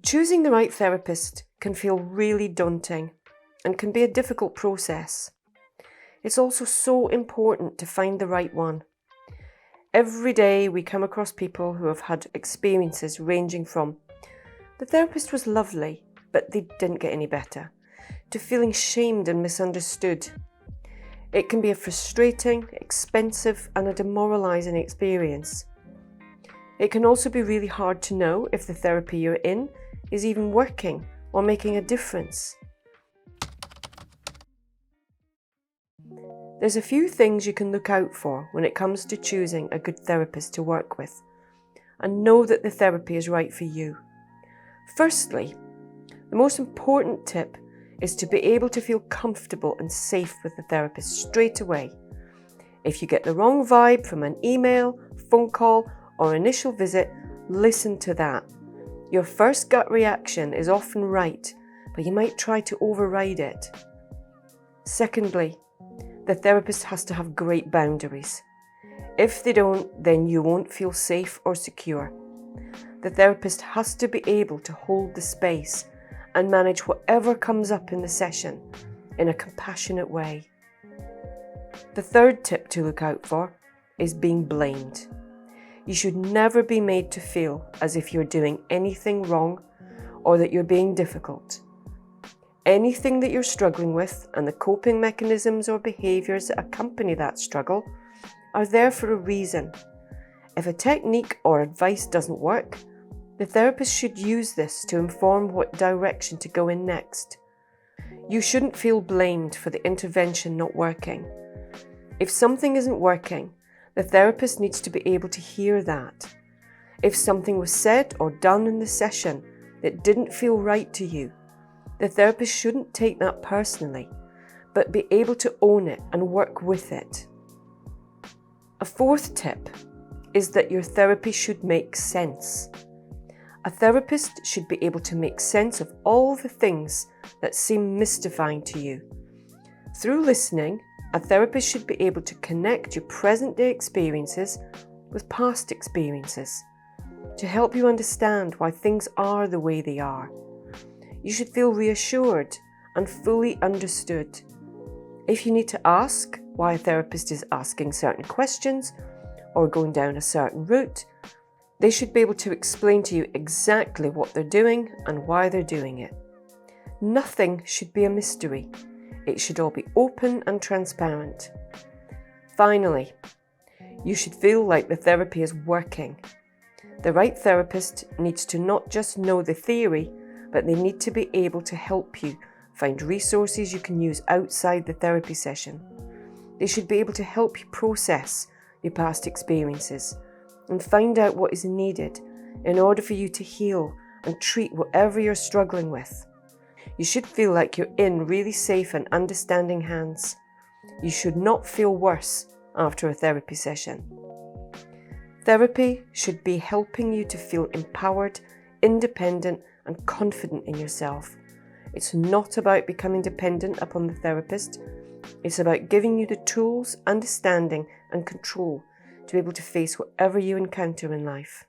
Choosing the right therapist can feel really daunting and can be a difficult process. It's also so important to find the right one. Every day we come across people who have had experiences ranging from the therapist was lovely, but they didn't get any better, to feeling shamed and misunderstood. It can be a frustrating, expensive, and a demoralising experience. It can also be really hard to know if the therapy you're in is even working or making a difference. There's a few things you can look out for when it comes to choosing a good therapist to work with, and know that the therapy is right for you. Firstly, the most important tip is to be able to feel comfortable and safe with the therapist straight away. If you get the wrong vibe from an email, phone call, or initial visit, listen to that. Your first gut reaction is often right, but you might try to override it. Secondly, the therapist has to have great boundaries. If they don't, then you won't feel safe or secure. The therapist has to be able to hold the space and manage whatever comes up in the session in a compassionate way. The third tip to look out for is being blamed. You should never be made to feel as if you're doing anything wrong or that you're being difficult. Anything that you're struggling with and the coping mechanisms or behaviours that accompany that struggle are there for a reason. If a technique or advice doesn't work, the therapist should use this to inform what direction to go in next. You shouldn't feel blamed for the intervention not working. If something isn't working, the therapist needs to be able to hear that. If something was said or done in the session that didn't feel right to you, the therapist shouldn't take that personally, but be able to own it and work with it. A fourth tip is that your therapy should make sense. A therapist should be able to make sense of all the things that seem mystifying to you. Through listening, a therapist should be able to connect your present-day experiences with past experiences to help you understand why things are the way they are. You should feel reassured and fully understood. If you need to ask why a therapist is asking certain questions or going down a certain route, they should be able to explain to you exactly what they're doing and why they're doing it. Nothing should be a mystery. It should all be open and transparent. Finally, you should feel like the therapy is working. The right therapist needs to not just know the theory, but they need to be able to help you find resources you can use outside the therapy session. They should be able to help you process your past experiences and find out what is needed in order for you to heal and treat whatever you're struggling with. You should feel like you're in really safe and understanding hands. You should not feel worse after a therapy session. Therapy should be helping you to feel empowered, independent, and confident in yourself. It's not about becoming dependent upon the therapist. It's about giving you the tools, understanding, and control to be able to face whatever you encounter in life.